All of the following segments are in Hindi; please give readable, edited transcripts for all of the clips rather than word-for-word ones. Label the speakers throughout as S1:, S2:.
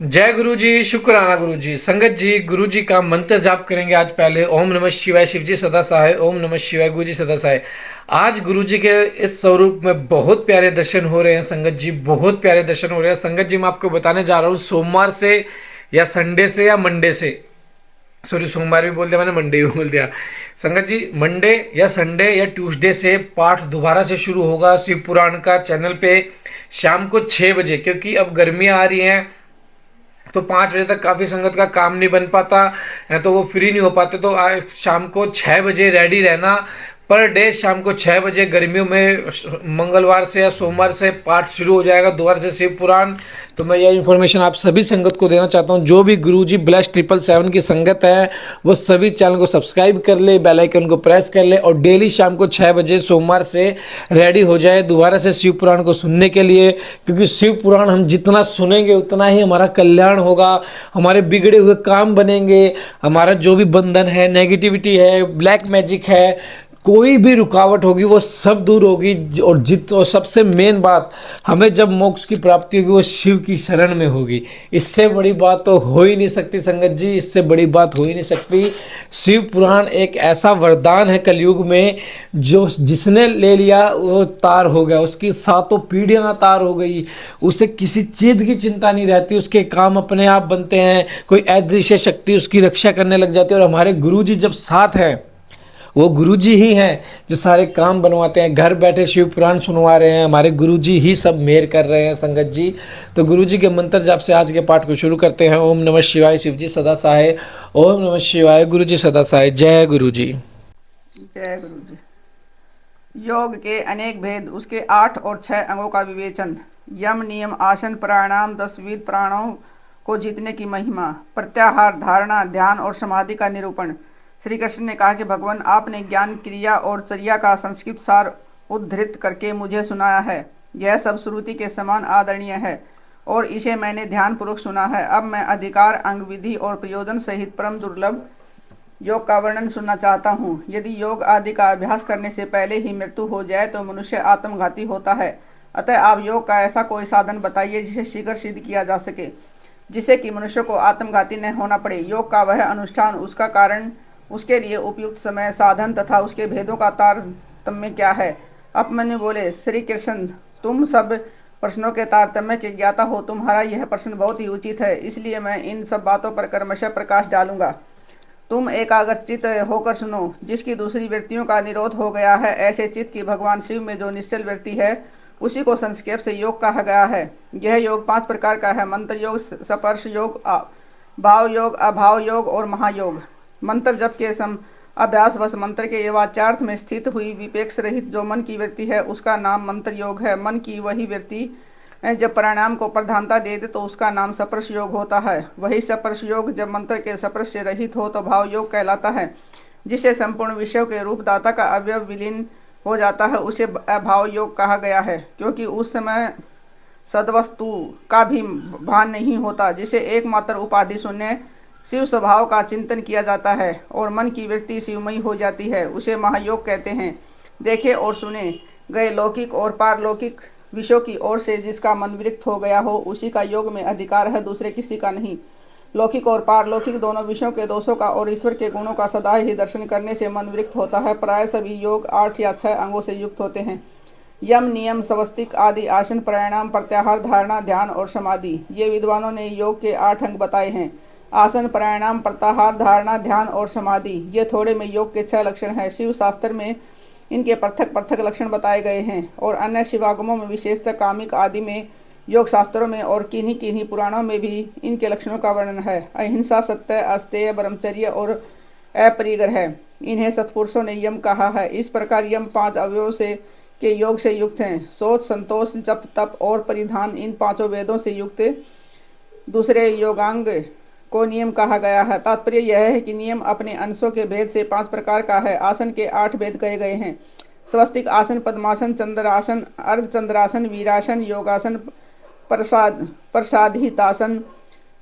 S1: जय गुरु जी, शुक्राना गुरु जी। संगत जी, गुरु जी का मंत्र जाप करेंगे आज। पहले ओम नमः शिवाय, शिव जी सदा सहाय। ओम नमः शिवाय, गुरु जी सदा सहाय। आज गुरु जी के इस स्वरूप में बहुत प्यारे दर्शन हो रहे हैं संगत जी, बहुत प्यारे दर्शन हो रहे हैं संगत जी। मैं आपको बताने जा रहा हूँ सोमवार से या संडे से या मंडे से, सॉरी सोमवार भी बोल दिया मैंने, मंडे भी बोल दिया संगत जी। मंडे या संडे या ट्यूसडे से पाठ दोबारा से शुरू होगा शिव पुराण का चैनल पे शाम को 6 बजे, क्योंकि अब गर्मियाँ आ रही हैं तो 5 बजे तक काफ़ी संगत का काम नहीं बन पाता है, तो वो फ्री नहीं हो पाते। तो आज शाम को 6 बजे रेडी रहना। पर डे शाम को 6 बजे गर्मियों में मंगलवार से या सोमवार से पाठ शुरू हो जाएगा दोबारा से शिव पुराण। तो मैं यह इन्फॉर्मेशन आप सभी संगत को देना चाहता हूँ। जो भी गुरु जी ब्लेस 777 की संगत है वो सभी चैनल को सब्सक्राइब कर ले, बेल आइकन को प्रेस कर ले और डेली शाम को 6 बजे सोमवार से रेडी हो जाए दोबारा से शिव पुराण को सुनने के लिए। क्योंकि शिव पुराण हम जितना सुनेंगे उतना ही हमारा कल्याण होगा, हमारे बिगड़े हुए काम बनेंगे, हमारा जो भी बंधन है, नेगेटिविटी है, ब्लैक मैजिक है, कोई भी रुकावट होगी वो सब दूर होगी। और सबसे मेन बात, हमें जब मोक्ष की प्राप्ति होगी वो शिव की शरण में होगी। इससे बड़ी बात तो हो ही नहीं सकती संगत जी, इससे बड़ी बात हो ही नहीं सकती। शिव पुराण एक ऐसा वरदान है कलयुग में, जो जिसने ले लिया वो तार हो गया, उसकी सातों पीढ़ियां तार हो गई। उसे किसी चीज की चिंता नहीं रहती, उसके काम अपने आप बनते हैं। कोई अदृश्य शक्ति उसकी रक्षा करने लग जाती है। और हमारे गुरु जी जब साथ हैं, वो गुरुजी ही हैं जो सारे काम बनवाते हैं। घर बैठे शिव पुराण सुनवा रहे हैं, हमारे गुरुजी ही सब मेहर कर रहे हैं संगत जी। तो गुरुजी के मंत्र जाप से आज के पाठ को शुरू करते हैं। ओम नमः शिवाय, शिव जी सदा सहाय। ओम नमः शिवाय, गुरु जी सदा सहाय। जय गुरु जी।
S2: जय गुरु जी। योग के अनेक भेद, उसके 8 और 6 अंगों का विवेचन, यम नियम आसन प्राणायाम 10 विध प्राणों को जीतने की महिमा, प्रत्याहार धारणा ध्यान और समाधि का निरूपण। श्री कृष्ण ने कहा कि भगवान, आपने ज्ञान क्रिया और चर्या का संक्षिप्त सार उद्धृत करके मुझे सुनाया है। यह सब श्रुति के समान आदरणीय है और इसे मैंने ध्यान पूर्वक सुना है। अब मैं अधिकार अंग विधि और प्रयोजन सहित परम दुर्लभ योग का वर्णन सुनना चाहता हूँ। यदि योग आदि का अभ्यास करने से पहले ही मृत्यु हो जाए तो मनुष्य आत्मघाती होता है। अतः आप योग का ऐसा कोई साधन बताइए जिसे शीघ्र सिद्ध किया जा सके, जिससे कि मनुष्य को आत्मघाती न होना पड़े। योग का वह अनुष्ठान, उसका कारण, उसके लिए उपयुक्त समय, साधन तथा उसके भेदों का तारतम्य क्या है। अपमन्यु बोले, श्री कृष्ण, तुम सब प्रश्नों के तारतम्य के ज्ञाता हो, तुम्हारा यह प्रश्न बहुत ही उचित है, इसलिए मैं इन सब बातों पर क्रमशः प्रकाश डालूंगा। तुम एकाग्रचित होकर सुनो। जिसकी दूसरी वृत्तियों का निरोध हो गया है, ऐसे चित्त की भगवान शिव में जो निश्चल वृत्ति है, उसी को संक्षेप से योग कहा गया है। यह योग 5 प्रकार का है: मंत्र योग, स्पर्श योग, भाव योग, अभाव योग और महायोग। मंत्र जप के अभ्यास वश मंत्र के वाच्यार्थ में स्थित हुई विपेक्ष रहित जो मन की वृत्ति है, उसका नाम मंत्र योग है। मन की वही वृत्ति जब प्राणायाम को प्रधानता दे दे तो उसका नाम सप्रश योग होता है। वही सप्रश योग जब मंत्र के सप्रश से रहित हो तो भाव योग कहलाता है। जिससे संपूर्ण विषयों के रूपदाता का अवयव विलीन हो जाता है, उसे अभाव योग कहा गया है, क्योंकि उस समय सदवस्तु का भी भान नहीं होता। जिसे एकमात्र उपाधि शून्य शिव स्वभाव का चिंतन किया जाता है और मन की वृत्ति शिवमयी हो जाती है, उसे महायोग कहते हैं। देखे और सुने गए लौकिक और पारलौकिक विषयों की ओर से जिसका मन विरक्त हो गया हो, उसी का योग में अधिकार है, दूसरे किसी का नहीं। लौकिक और पारलौकिक दोनों विषयों के दोषों का और ईश्वर के गुणों का सदा ही दर्शन करने से मन विरक्त होता है। प्राय सभी योग 8 या 6 अंगों से युक्त होते हैं: यम नियम स्वस्तिक आदि, आसन प्राणायाम प्रत्याहार धारणा ध्यान और समाधि। ये विद्वानों ने योग के 8 अंग बताए हैं: आसन प्राणायाम प्रत्याहार धारणा ध्यान और समाधि। ये थोड़े में योग के 6 लक्षण हैं। शिव शास्त्र में इनके पृथक पृथक लक्षण बताए गए हैं और अन्य शिवागमों में, विशेषतः कामिक आदि में, योग शास्त्रों में और किन्हीं किन्हीं पुराणों में भी इनके लक्षणों का वर्णन है। अहिंसा, सत्य, अस्तेय, ब्रह्मचर्य और अपरिग्रह, इन्हें सत्पुरुषों ने यम कहा है। इस प्रकार यम 5 अवयवों से के योग से युक्त हैं। शोच, संतोष, जप, तप और परिधान इन 5 वेदों से युक्त दूसरे योगांग को नियम कहा गया है। तात्पर्य यह है कि नियम अपने अंशों के भेद से 5 प्रकार का है। आसन के 8 भेद कहे गए हैं: स्वस्तिक आसन, पद्मासन, चंद्रासन, अर्धचंद्रासन, वीरासन, योगासन, प्रसादितासन,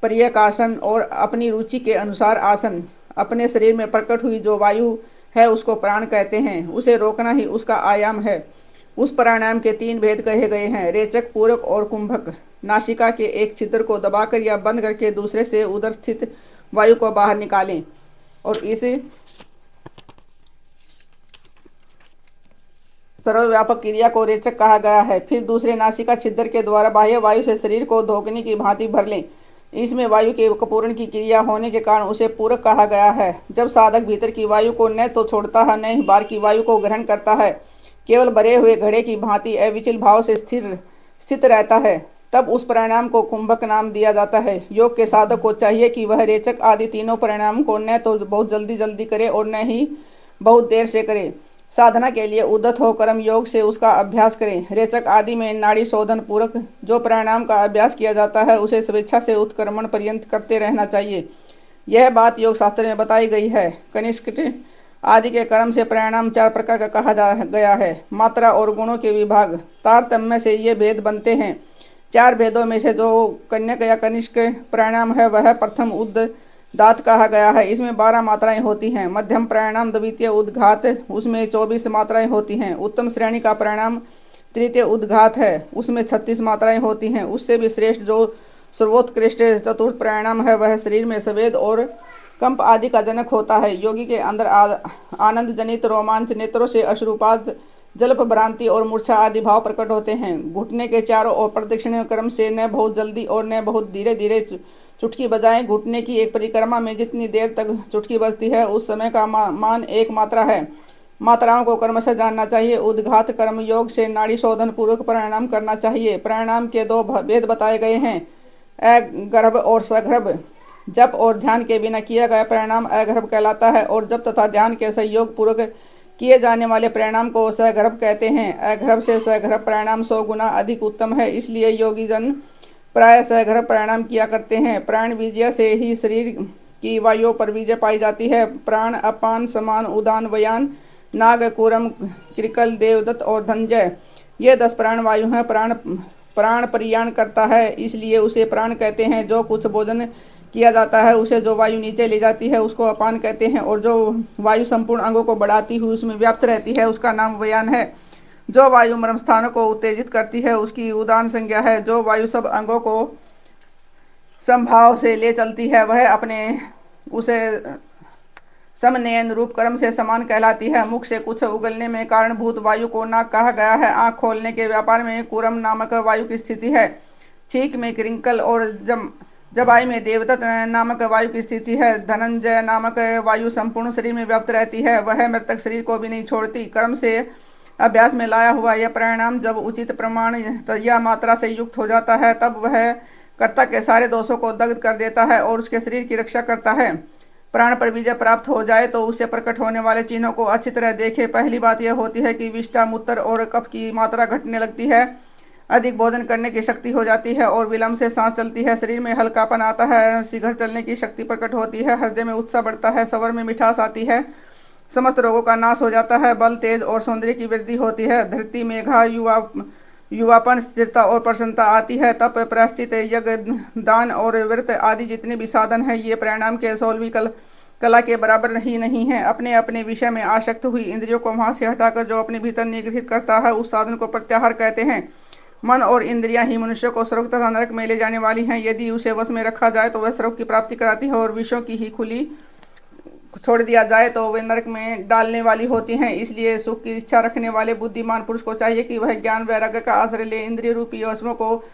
S2: पर्यकासन और अपनी रुचि के अनुसार आसन। अपने शरीर में प्रकट हुई जो वायु है उसको प्राण कहते हैं, उसे रोकना ही उसका आयाम है। उस प्राणायाम के 3 भेद कहे गए हैं: रेचक, पूरक और कुंभक। नासिका के एक छिद्र को दबाकर या बंद करके दूसरे से उदर स्थित वायु को बाहर निकालें और इसे सर्वव्यापक क्रिया को रेचक कहा गया है। फिर दूसरे नासिका छिद्र के द्वारा बाह्य वायु से शरीर को धोखने की भांति भर लें। इसमें वायु के कपूरण की क्रिया होने के कारण उसे पूरक कहा गया है। जब साधक भीतर की वायु को न तो छोड़ता है, न ही बाहर की वायु को ग्रहण करता है, केवल भरे हुए घड़े की भांति अविचल भाव से स्थित रहता है, तब उस परिणाम को कुंभक नाम दिया जाता है। योग के साधक को चाहिए कि वह रेचक आदि तीनों परिणाम को न तो बहुत जल्दी जल्दी करे और न ही बहुत देर से करे। साधना के लिए उद्यत हो कर्म योग से उसका अभ्यास करें। रेचक आदि में नाड़ी शोधन पूर्वक जो प्राणायाम का अभ्यास किया जाता है उसे स्वेच्छा से उत्क्रमण पर्यंत करते रहना चाहिए। यह बात योग शास्त्र में बताई गई है। कनिष्क आदि के कर्म से प्राणायाम 4 प्रकार का कहा गया है। मात्रा और गुणों के विभाग तारतम्य से ये भेद बनते हैं। 4 भेदों में से जो कन्यक या कनिष्क प्राणायाम है वह प्रथम उद्दात कहा गया है। इसमें 12 मात्राएं होती हैं। मध्यम प्राणायाम द्वितीय उद्घात, उसमें 24 मात्राएं होती हैं। उत्तम श्रेणी का प्राणायाम तृतीय उद्घात है, उसमें 36 मात्राएं होती हैं। उससे भी श्रेष्ठ जो सर्वोत्कृष्ट चतुर्थ प्राणायाम है वह शरीर में संवेद और कंप आदि का जनक होता है। योगी के अंदर आनंद जनित रोमांच, नेत्रों से अश्रुपात, जल्प, भ्रांति और मूर्छा आदि भाव प्रकट होते हैं। घुटने के चारों ओर प्रदक्षिण क्रम से न बहुत जल्दी और न बहुत धीरे धीरे चुटकी बजाएं। घुटने की एक परिक्रमा में जितनी देर तक चुटकी बजती है उस समय का मान 1 मात्रा है। मात्राओं को क्रमशः जानना चाहिए। उद्घात कर्म योग से नाड़ी शोधन पूर्वक प्राणायाम करना चाहिए। प्राणायाम के 2 भेद बताए गए हैं, अगर्भ और सगर्भ। जप और ध्यान के बिना किया गया प्राणायाम अगर्भ कहलाता है और जप तथा ध्यान के सहयोग पूर्वक किए जाने वाले प्राणायाम को सगर्भ कहते हैं। अगर्भ से सगर्भ प्राणायाम 100 गुना अधिक उत्तम है, इसलिए योगी जन प्राय सगर्भ प्राणायाम किया करते हैं। प्राण विजय से ही शरीर की वायुओं पर विजय पाई जाती है। प्राण, अपान, समान, उदान, वयान, नाग, कूरम, क्रिकल, देवदत्त और धनंजय, ये 10 प्राण वायु हैं। प्राण परियान करता है, इसलिए उसे प्राण कहते हैं। जो कुछ भोजन किया जाता है उसे जो वायु नीचे ले जाती है उसको अपान कहते हैं और जो वायु संपूर्ण अंगों को बढ़ाती हुई उसमें व्याप्त रहती है उसका नाम वयान है। जो वायु मर्म स्थानों को उत्तेजित करती है उसकी उदान संज्ञा है। जो वायु सब अंगों को संभाव से ले चलती है वह अपने उसे समनयन रूप कर्म से समान कहलाती है। मुख से कुछ उगलने में कारणभूत वायु को नाक कहा गया है। आंख खोलने के व्यापार में कुरम नामक वायु की स्थिति है। छींक में क्रिंकल और जबाई में देवदत्त नामक वायु की स्थिति है। धनंजय नामक वायु संपूर्ण शरीर में व्याप्त रहती है, वह मृतक शरीर को भी नहीं छोड़ती। कर्म से अभ्यास में लाया हुआ यह प्राणायाम जब उचित प्रमाण या मात्रा से युक्त हो जाता है तब वह कर्ता के सारे दोषों को दग्ध कर देता है और उसके शरीर की रक्षा करता है। प्राण पर विजय प्राप्त हो जाए तो उससे प्रकट होने वाले चिन्हों को अच्छी तरह देखे। पहली बात यह होती है कि विष्ठा, मूत्र और कफ की मात्रा घटने लगती है, अधिक भोजन करने की शक्ति हो जाती है और विलंब से सांस चलती है। शरीर में हल्कापन आता है, शीघ्र चलने की शक्ति प्रकट होती है, हृदय में उत्साह बढ़ता है, स्वर में मिठास आती है, समस्त रोगों का नाश हो जाता है, बल, तेज और सौंदर्य की वृद्धि होती है, धरती मेघा, युवापन, स्थिरता और प्रसन्नता आती है। तप, प्रायश्चित, यज्ञ, दान और व्रत आदि जितने भी साधन हैं ये प्राणायाम के 16वीं कला के बराबर ही नहीं है। अपने अपने विषय में आसक्त हुई इंद्रियों को वहां से हटाकर जो अपने भीतर निगृहित करता है उस साधन को प्रत्याहार कहते हैं। मन और इंद्रियां ही मनुष्य को स्वर्ग तथा नरक में ले जाने वाली हैं। यदि उसे वश में रखा जाए तो वह स्वर्ग की प्राप्ति कराती है और विषयों की ही खुली छोड़ दिया जाए तो वे नरक में डालने वाली होती हैं। इसलिए सुख की इच्छा रखने वाले बुद्धिमान पुरुष को चाहिए कि वह ज्ञान वैराग्य का आश्रय ले, इंद्रिय रूपी वशों को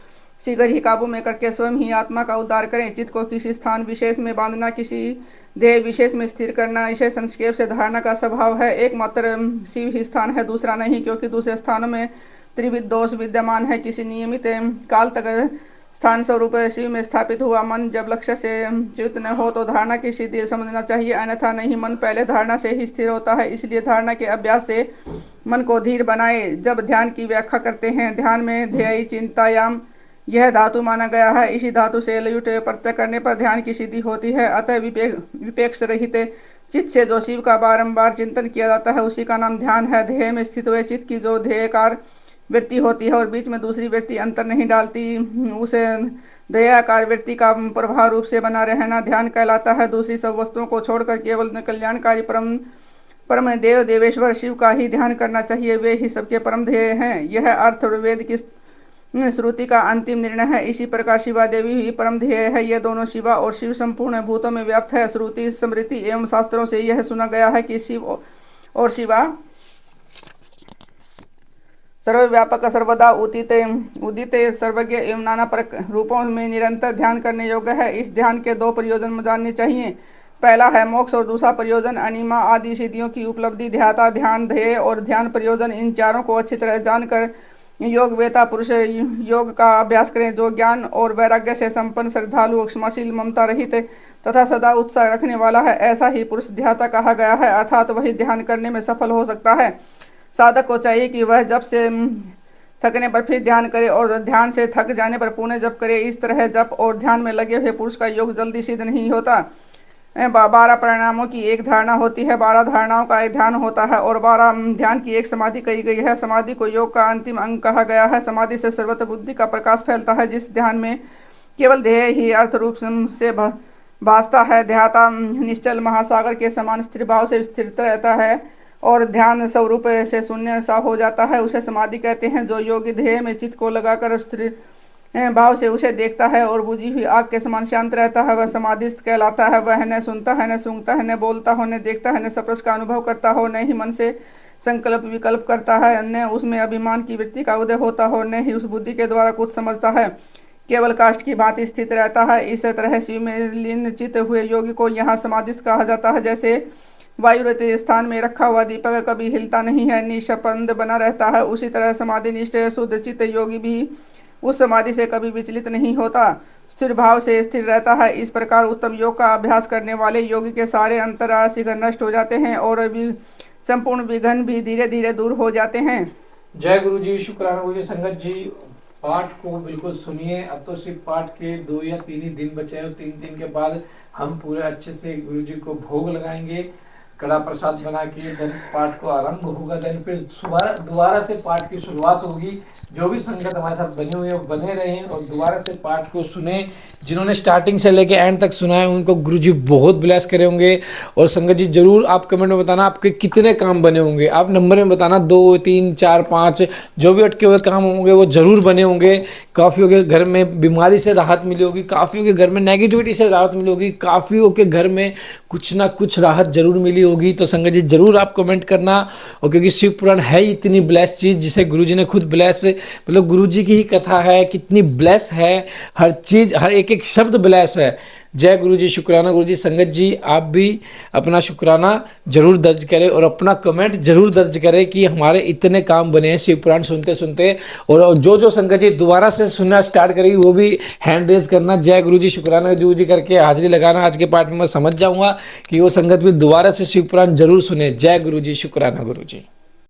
S2: शीघ्र ही काबू में करके स्वयं ही आत्मा का उद्धार करें। चित्त को किसी स्थान विशेष में बांधना, किसी देह विशेष में स्थिर करना, इसे संक्षेप से धारणा का स्वभाव है। एकमात्र शिव ही स्थान है, दूसरा नहीं, क्योंकि दूसरे स्थानों में त्रिविध दोष विद्यमान है। किसी नियमित काल तक स्थान स्वरूप शिव में स्थापित हुआ मन जब लक्ष्य से च्युत न हो तो धारणा की सिद्धि समझना चाहिए, अन्यथा नहीं। मन पहले धारणा से ही स्थिर होता है, इसलिए धारणा के अभ्यास से मन को धीर बनाए। जब ध्यान की व्याख्या करते हैं, ध्यान में ध्येय चिंतायाम यह धातु माना गया है। इसी धातु से लयुट प्रत्यय करने पर ध्यान की सिद्धि होती है। अतः विपेक्ष रहित चित्त से जो शिव का बारंबार चिंतन किया जाता है उसी का नाम ध्यान है। ध्येय में स्थित हुए चित्त की जो ध्येयकार वृत्ति होती है और बीच में दूसरी वृत्ति अंतर नहीं डालती, उसे ध्येयाकार वृत्ति का प्रभाव रूप से बना रहना ध्यान कहलाता है। दूसरी सब वस्तुओं को छोड़कर केवल कल्याणकारी परम देव देवेश्वर शिव का ही ध्यान करना चाहिए, वे ही सबके परम ध्येय हैं। यह अर्थ वेद की श्रुति का अंतिम निर्णय है। इसी प्रकार शिवा देवी ही परम ध्येय है। ये दोनों शिवा और शिव संपूर्ण भूतों में व्याप्त है। श्रुति स्मृति एवं शास्त्रों से यह सुना गया है कि शिव और शिवा सर्वव्यापक सर्वदा उदित सर्वज्ञ एवं नाना रूपों में निरंतर ध्यान करने योग्य है। इस ध्यान के दो प्रयोजन जानने चाहिए। पहला है मोक्ष और दूसरा प्रयोजन अनिमा आदि सिद्धियों की उपलब्धि। ध्याता ध्यान ध्येय और ध्यान प्रयोजन, इन चारों को अच्छी तरह जानकर योग वेता पुरुष योग का अभ्यास करें। जो ज्ञान और वैराग्य से संपन्न, श्रद्धालु, क्षमाशील, ममता रहित तथा सदा उत्साह रखने वाला है, ऐसा ही पुरुष ध्याता कहा गया है। अर्थात वही ध्यान करने में सफल हो सकता है। साधक को चाहिए कि वह जप से थकने पर फिर ध्यान करे और ध्यान से थक जाने पर पुनः जप करे। इस तरह जप और ध्यान में लगे हुए पुरुष का योग जल्दी सिद्ध नहीं होता। 12 परिणामों की एक धारणा होती है, 12 धारणाओं का एक ध्यान होता है और 12 ध्यान की एक समाधि कही गई है। समाधि को योग का अंतिम अंग कहा गया है। समाधि से सर्वत्र बुद्धि का प्रकाश फैलता है। जिस ध्यान में केवल ध्येय ही अर्थ रूप से भासता है, ध्याता निश्चल महासागर के समान स्थिर भाव से स्थिर रहता है और ध्यान स्वरूप से शून्य सा हो जाता है, उसे समाधि कहते हैं। जो योगी ध्येय में चित्त को लगाकर स्थिर भाव से उसे देखता है और बुझी हुई आग के समान शांत रहता है, वह समाधिस्थ कहलाता है। वह न सुनता है, न सूंघता है, न बोलता हो, न देखता है, न स्पर्श का अनुभव करता हो, न ही मन से संकल्प विकल्प करता है, न उसमें अभिमान की वृत्ति का उदय होता हो, न ही उस बुद्धि के द्वारा कुछ समझता है, केवल काष्ठ की भांति स्थित रहता है। इस तरह शिव में लीन चित्त हुए योगी को यहाँ समाधिस्थ कहा जाता है। जैसे वायुरत स्थान में रखा हुआ दीपक कभी हिलता नहीं है, निष्पंद बना रहता है, उसी तरह समाधि निष्ठ शुद्ध चित्त योगी भी उस समाधि से कभी विचलित नहीं होता, स्थिर भाव से स्थिर रहता है। इस प्रकार उत्तम योग का अभ्यास करने वाले योगी के सारे अंतराशिघ्न नष्ट हो जाते हैं और संपूर्ण विघ्न भी धीरे धीरे दूर हो जाते हैं।
S1: जय गुरु जी, शुक्राना गुरु जी। संगत जी, पाठ को बिल्कुल सुनिए। अब तो सिर्फ पाठ के 2 या 3 ही दिन बचे हैं और 3 दिन के बाद हम पूरे अच्छे से गुरु जी को भोग लगाएंगे, कड़ा प्रसाद बना के दिन पाठ को आरंभ होगा। दिन फिर दोबारा से पाठ की शुरुआत होगी। जो भी संगत हमारे साथ बने हुए हैं बने रहें और दोबारा से पाठ को सुने। जिन्होंने स्टार्टिंग से लेके एंड तक सुना है उनको गुरुजी बहुत ब्लेस करे होंगे। और संगत जी जरूर आप कमेंट में बताना आपके कितने काम बने होंगे। आप नंबर में बताना 2, 3, 4, 5 जो भी अटके हुए काम होंगे वो जरूर बने होंगे। काफ़ियों के घर में बीमारी से राहत मिली होगी, काफ़ियों के घर में नेगेटिविटी से राहत मिली होगी, काफ़ियों के घर में कुछ ना कुछ राहत जरूर मिली होगी। तो संगत जी जरूर आप कमेंट करना। और क्योंकि शिव पुराण है ही इतनी ब्लेस चीज़ जिसे गुरुजी ने खुद ब्लेस, मतलब गुरुजी की ही कथा है, कितनी ब्लेस है, हर चीज़ हर एक एक शब्द ब्लेस है। जय गुरु जी, शुक्राना गुरु जी। संगत जी आप भी अपना शुक्राना जरूर दर्ज करें और अपना कमेंट जरूर दर्ज करें कि हमारे इतने काम बने हैं शिव पुराण सुनते सुनते। और जो संगत जी दोबारा से सुनना स्टार्ट करेगी वो भी हैंड रेज करना, जय गुरु जी, शुक्राना गुरु जी करके हाजिरी लगाना। आज के पाठ में मैं समझ जाऊंगा कि वो संगत भी दोबारा से शिव पुराण जरूर सुने। जय गुरु जी, शुक्राना गुरु जी।